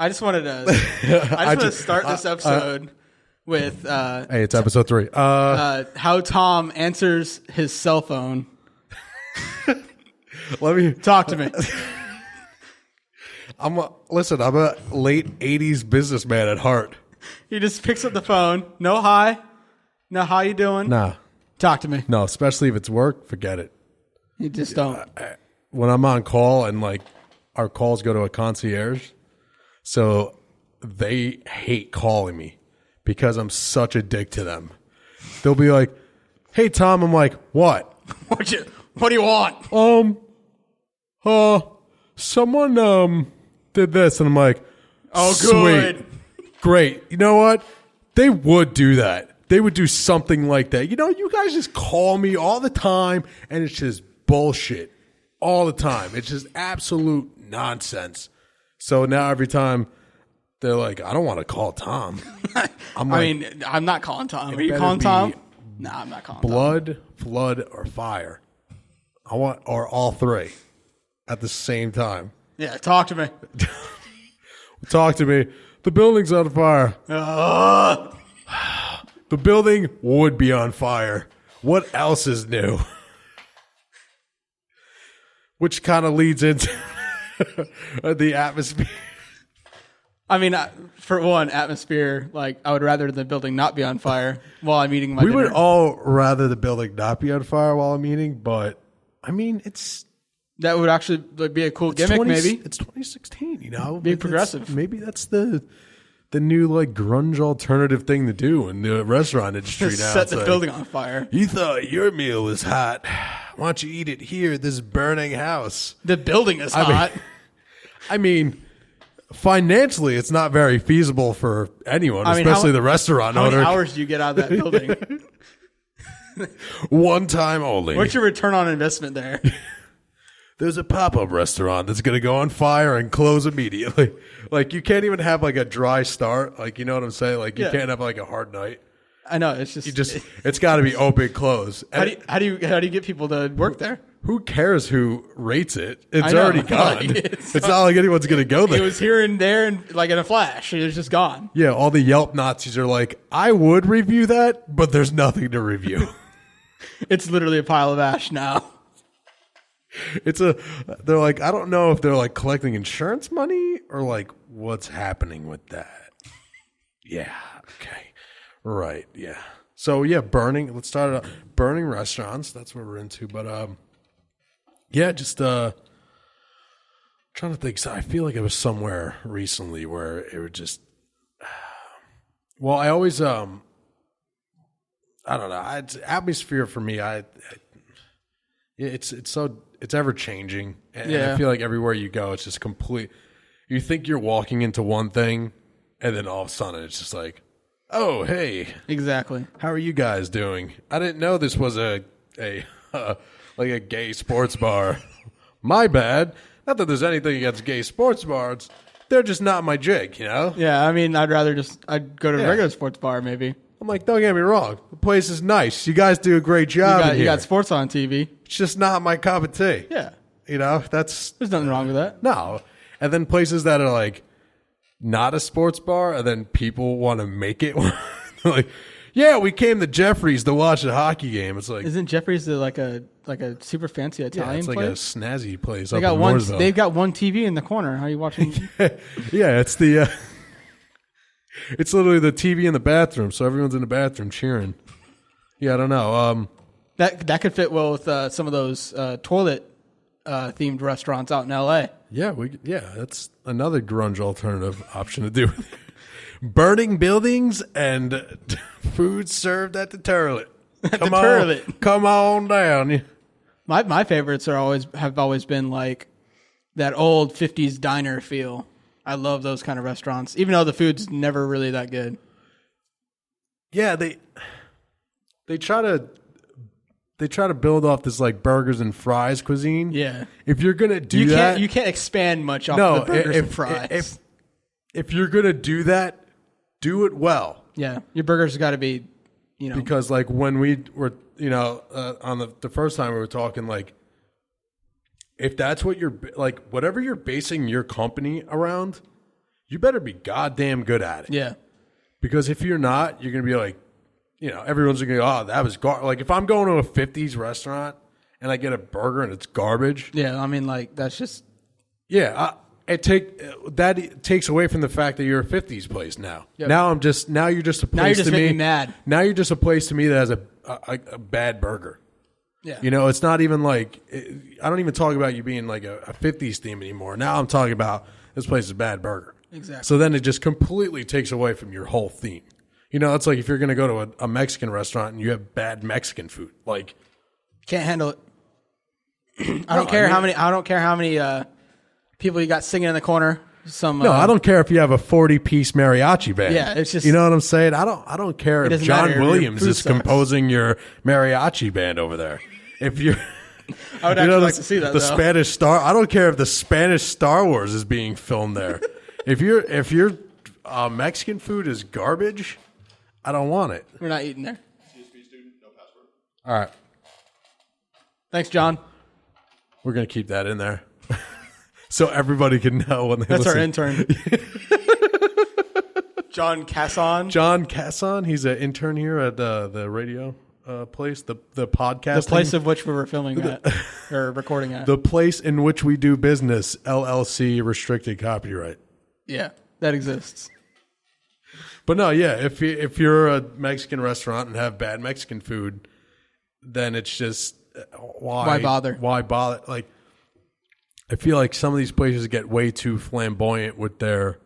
I just wanted to start this episode with hey, it's episode 3. How Tom answers his cell phone. Let me Talk to me. I'm a late 80s businessman at heart. He just picks up the phone. No hi. No, how you doing? Nah. Talk to me. No, especially if it's work, forget it. You just don't. When I'm on call and like our calls go to a concierge, so they hate calling me because I'm such a dick to them. They'll be like, "Hey Tom," I'm like, "What? What do you want?" Someone did this, and I'm like, "Oh, sweet. good. Great. You know what? They would do that. They would do something like that. You know, you guys just call me all the time, and it's just bullshit all the time. It's just absolute nonsense. So now every time they're like, I don't want to call Tom. I'm not calling Tom. Are you calling Tom? No, I'm not calling blood, Tom. flood, or fire. I want, or all three at the same time. Yeah, talk to me. Talk to me. The building's on fire. The building would be on fire. What else is new? Which kind of leads into the atmosphere. I mean, for one, atmosphere, like, I would rather the building not be on fire while I'm eating my dinner. We would all rather the building not be on fire while I'm eating, but, I mean, that would actually be a cool gimmick, maybe. It's 2016, you know? Be progressive. Maybe that's the new, like, grunge alternative thing to do in the restaurant industry now. Set the building on fire. You thought your meal was hot. Why don't you eat it here, this burning house? The building is hot. I mean, financially, it's not very feasible for anyone, especially the restaurant owner. How many hours do you get out of that building? One time only. What's your return on investment there? There's a pop-up restaurant that's going to go on fire and close immediately. Like, you can't even have, like, a dry start. Like, you know what I'm saying? Like, you can't have, like, a hard night. I know. It's just... it's got to be open, close. How do you get people to work there? Who cares who rates it? It's already gone. It's not like anyone's going to go there. It was here and there, and like in a flash. It was just gone. Yeah, all the Yelp Nazis are like, I would review that, but there's nothing to review. It's literally a pile of ash now. They're like, I don't know if they're like collecting insurance money or like what's happening with that. Yeah. Okay. Right. Yeah. So yeah, let's start it up. Burning restaurants. That's what we're into. But, yeah, just, trying to think. So I feel like it was somewhere recently where it would just, well, I always, I don't know. Atmosphere for me, it's ever changing. And I feel like everywhere you go, it's just complete. You think you're walking into one thing, and then all of a sudden it's just like, oh, hey. Exactly. How are you guys doing? I didn't know this was a gay sports bar. My bad. Not that there's anything against gay sports bars. They're just not my jig, you know? Yeah, I mean, I'd go to a regular sports bar maybe. I'm like, don't get me wrong. The place is nice. You guys do a great job. You got sports on TV. It's just not my cup of tea. Yeah. You know, there's nothing wrong with that. No. And then places that are like not a sports bar, and then people want to make it like, yeah, we came to Jeffrey's to watch a hockey game. It's like, isn't Jeffrey's like a super fancy Italian it's like place? a snazzy place. They've got one TV in the corner. How are you watching? Yeah, it's the it's literally the TV in the bathroom, so everyone's in the bathroom cheering. Yeah, I don't know. That could fit well with some of those toilet themed restaurants out in LA. Yeah, that's another grunge alternative option to do. Burning buildings and food served at the toilet. Come on down. My favorites have always been like that old 50s diner feel. I love those kind of restaurants, even though the food's never really that good. Yeah, they try to build off this like burgers and fries cuisine. Yeah. If you're gonna do that, you can't expand much off the burgers and fries. If you're gonna do that, do it well. Yeah, your burgers got to be, because like when we were, on the first time we were talking, like, if that's what you're like, whatever you're basing your company around, you better be goddamn good at it. Yeah. Because if you're not, you're going to be like, everyone's going to go, oh, that was like if I'm going to a 50s restaurant and I get a burger and it's garbage. Yeah, I mean, like, that's just... Yeah, it takes away from the fact that you're a 50s place now. Yep. Now you're just a place now you're just to making me. Me mad. Now you're just a place to me that has a bad burger. Yeah. It's not even like, I don't even talk about you being like a 50s theme anymore. Now I'm talking about this place is a bad burger. Exactly. So then it just completely takes away from your whole theme. It's like if you're going to go to a Mexican restaurant and you have bad Mexican food, like can't handle it. I don't care how many people you got singing in the corner. I don't care if you have a 40-piece mariachi band. Yeah, it's just, you know what I'm saying. I don't care if John Williams is composing your mariachi band over there. If you're, I would actually like to see that. Spanish Star. I don't care if the Spanish Star Wars is being filmed there. if your Mexican food is garbage, I don't want it. We're not eating there. CSP student, no password. All right. Thanks, John. We're gonna keep that in there. So everybody can know when they That's listen. Our intern. John Casson. John Casson. He's an intern here at the radio place, the podcast. The place of which we were filming at, or recording at. The place in which we do business, LLC, restricted copyright. Yeah, that exists. But no, yeah, if you're a Mexican restaurant and have bad Mexican food, then it's just, why bother? Why bother? Like, I feel like some of these places get way too flamboyant with their...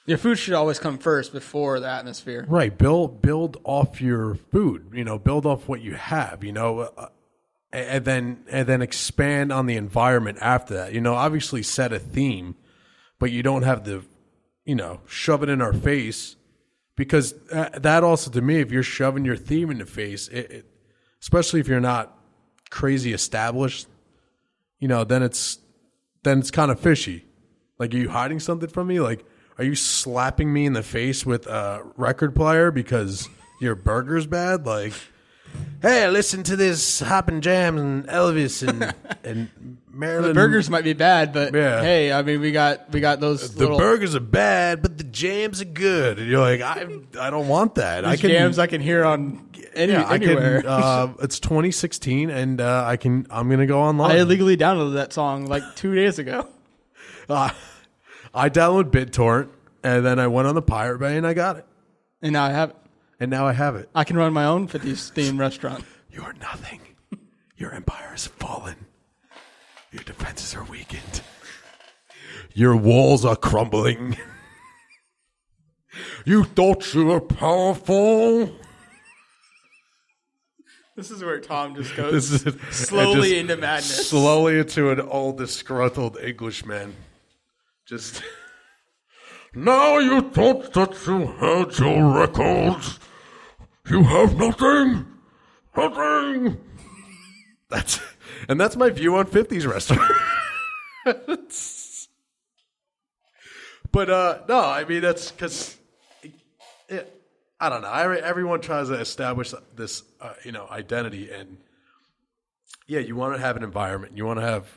Your food should always come first before the atmosphere. Right. Build off your food, build off what you have, and then expand on the environment after that. Obviously set a theme, but you don't have to, shove it in our face, because that also, to me, if you're shoving your theme in the face, especially if you're not crazy established, then it's kind of fishy. Like, are you hiding something from me? Like, are you slapping me in the face with a record player because your burger's bad? Like, hey, listen to this Hoppin' Jams and Elvis and Marilyn. The burgers might be bad, but yeah. Hey, I mean, we got those. The burgers are bad, but the jams are good. And you're like, I don't want that. Jams I can hear on anywhere. It's 2016, and I'm gonna go online. I illegally downloaded that song like 2 days ago. I downloaded BitTorrent, and then I went on the Pirate Bay, and I got it. And now I have it. I can run my own 50s themed restaurant. You are nothing. Your empire has fallen. Your defenses are weakened. Your walls are crumbling. You thought you were powerful. This is where Tom just goes slowly into madness. Slowly into an old, disgruntled Englishman. Just, now you thought that you had your records. You have nothing. Nothing. That's my view on 50s restaurants. But no, I mean, that's because I don't know. Everyone tries to establish this, identity, and yeah, you want to have an environment. You want to have,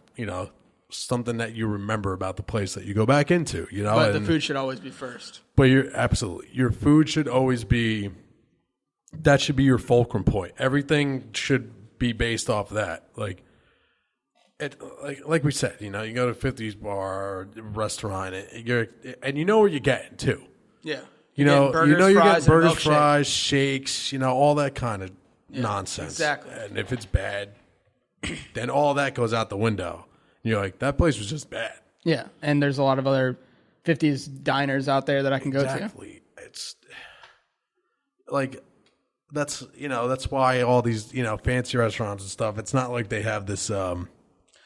something that you remember about the place that you go back into. But the food should always be first. But your food should always be. That should be your fulcrum point. Everything should be based off of that. Like we said, you go to a 50s bar or restaurant, and you know where you're getting to. Yeah. You're getting burgers, fries, shakes, all that kind of nonsense. Exactly. And if it's bad, then all that goes out the window. You're like, that place was just bad. Yeah, and there's a lot of other 50s diners out there that I can go to. Exactly. It's like, that's why all these, fancy restaurants and stuff, it's not like they have this...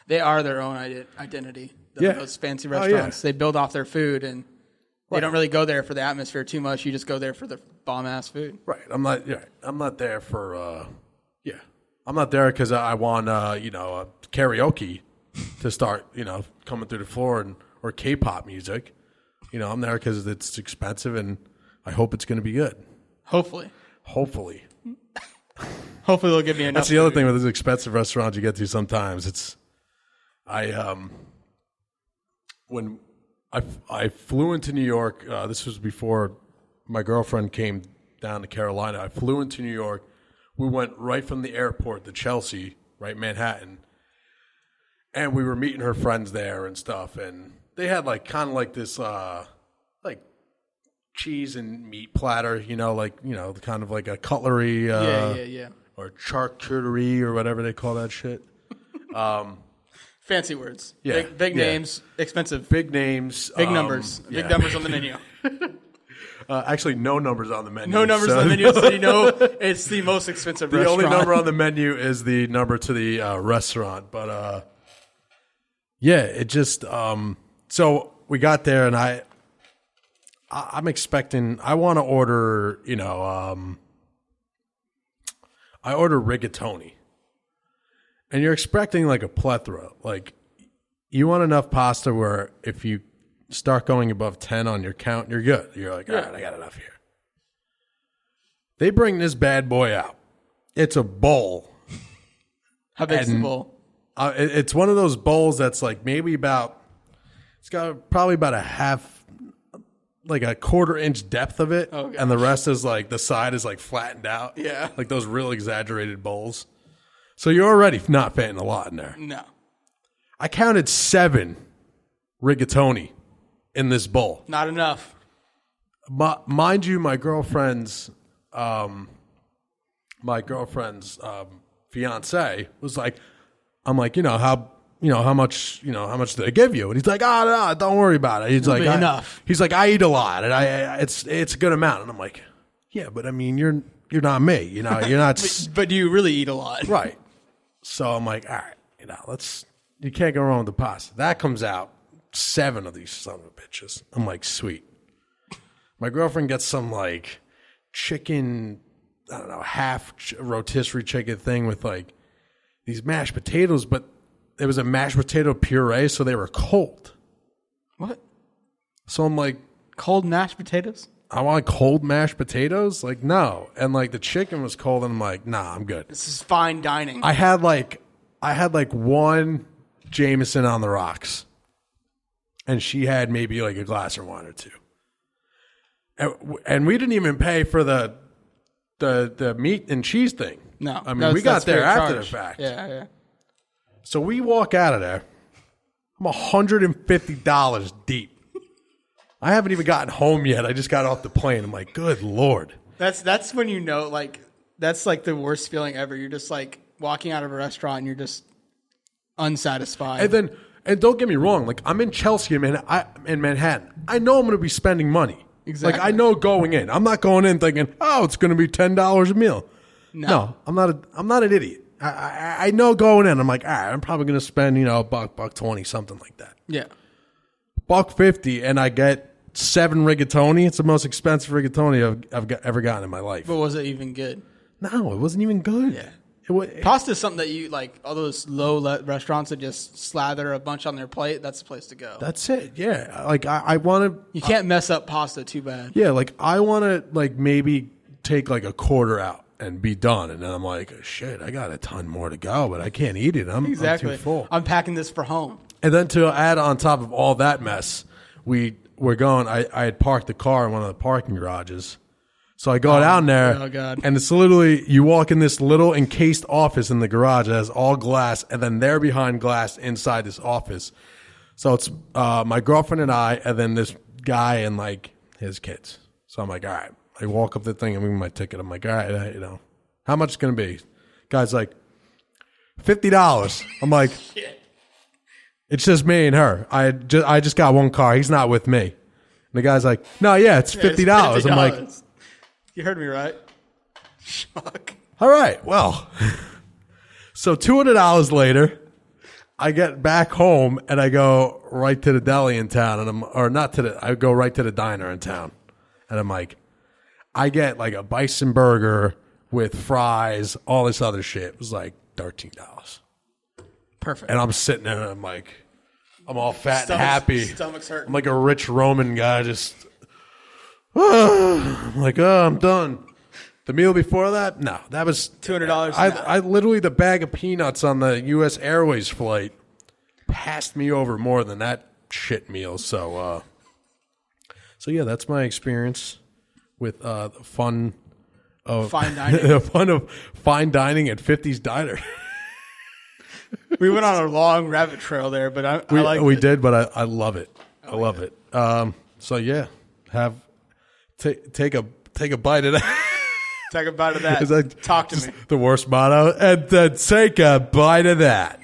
They are their own identity. Those fancy restaurants. They build off their food, and they don't really go there for the atmosphere too much. You just go there for the bomb-ass food. Right. I'm not there for... I'm not there because I want, karaoke to start, coming through the floor or K-pop music. I'm there because it's expensive, and I hope it's going to be good. Hopefully. Hopefully they'll give me enough. That's the other thing with these expensive restaurants you get to sometimes. It's, when I flew into New York. This was before my girlfriend came down to Carolina. I flew into New York. We went right from the airport to Chelsea, right, Manhattan. And we were meeting her friends there and stuff. And they had like kind of like this like cheese and meat platter, kind of like a cutlery Yeah. or charcuterie or whatever they call that shit. Fancy words. Yeah. Big names, expensive. Big names. Big numbers. Yeah. Big numbers on the menu. Actually, no numbers on the menu. No numbers on the menu, so it's the most expensive The restaurant. only number on the menu is the number to the restaurant. But, it just so we got there, and I'm expecting, I want to order, I order rigatoni. And you're expecting like a plethora. Like, you want enough pasta where if you start going above 10 on your count, you're good. You're like, all right, I got enough here. They bring this bad boy out. It's a bowl. How big's the bowl? It's one of those bowls that's like maybe it's got probably about like a quarter-inch depth of it. Oh, and the rest is like, the side is like flattened out. Yeah. Like those real exaggerated bowls. So you're already not fitting a lot in there. No. I counted 7 rigatoni in this bowl. Not enough. Mind you, my girlfriend's fiance was like, I'm like, how much did I give you? And he's like, no, don't worry about it. He's like, enough. He's like, I eat a lot, and it's a good amount. And I'm like, yeah, but I mean, you're not me, you're not. But you really eat a lot, Right. So I'm like, all right, you can't go wrong with the pasta. That comes out 7 of these son of a bitches. I'm like, sweet. My girlfriend gets some like chicken, I don't know, half rotisserie chicken thing with like these mashed potatoes, but it was a mashed potato puree, so they were cold. What? So I'm like, Cold mashed potatoes? I want cold mashed potatoes? Like, no. And like the chicken was cold, and I'm like, nah, I'm good. This is fine dining. I had like one Jameson on the rocks, and she had maybe like a glass of wine or two. And we didn't even pay for the meat and cheese thing. No. I mean, we got there after the fact. Yeah. So we walk out of there. I'm $150 deep. I haven't even gotten home yet. I just got off the plane. I'm like, good Lord. That's when you know, like, that's like the worst feeling ever. You're just like walking out of a restaurant and you're just unsatisfied. And don't get me wrong. Like, I'm in Chelsea, in Manhattan. I know I'm going to be spending money. Exactly. Like, I know going in. I'm not going in thinking, oh, it's going to be $10 a meal. No, I'm not an idiot. I know going in. I'm like, all right, I'm probably going to spend, $1.20, something like that. Yeah. $1.50, and I get 7 rigatoni. It's the most expensive rigatoni I've ever gotten in my life. But was it even good? No, it wasn't even good. Yeah. Pasta is something that you like. All those low restaurants that just slather a bunch on their plate. That's the place to go. That's it. Yeah. Like I want to. You can't mess up pasta too bad. Yeah. Like I want to like maybe take like a quarter out and be done, and then I'm like, shit, I got a ton more to go, but I can't eat it. I'm too full. I'm packing this for home. And then to add on top of all that mess, we're going. I had parked the car in one of the parking garages. So I go down there, and it's literally, you walk in this little encased office in the garage that has all glass, and then they're behind glass inside this office. So it's my girlfriend and I, and then this guy and like his kids. So I'm like, all right. I walk up the thing and give me my ticket. I'm like, all right, how much is it going to be? Guy's like, $50. I'm like, it's just me and her. I just got one car. He's not with me. And the guy's like, no, it's $50. It's I'm like, you heard me right. Shock. All right, well. So $200 later, I get back home and I go right to the deli in town, and I go right to the diner in town, and I'm like, I get like a bison burger with fries, all this other shit. It was like $13. Perfect. And I'm sitting there and I'm like, I'm all fat and happy. Stomach's hurting. I'm like a rich Roman guy, just. I'm like, I'm done. The meal before that, no, that was $200. I literally, the bag of peanuts on the U.S. Airways flight passed me over more than that shit meals. So yeah, that's my experience with the fun of Fine dining. the fun of fine dining at 50s Diner. We went on a long rabbit trail there, but I like We it. did, but I love it. I love it. So yeah, take a bite of that. Take a bite of that. Is that Talk to just me. the worst motto? And then take a bite of that.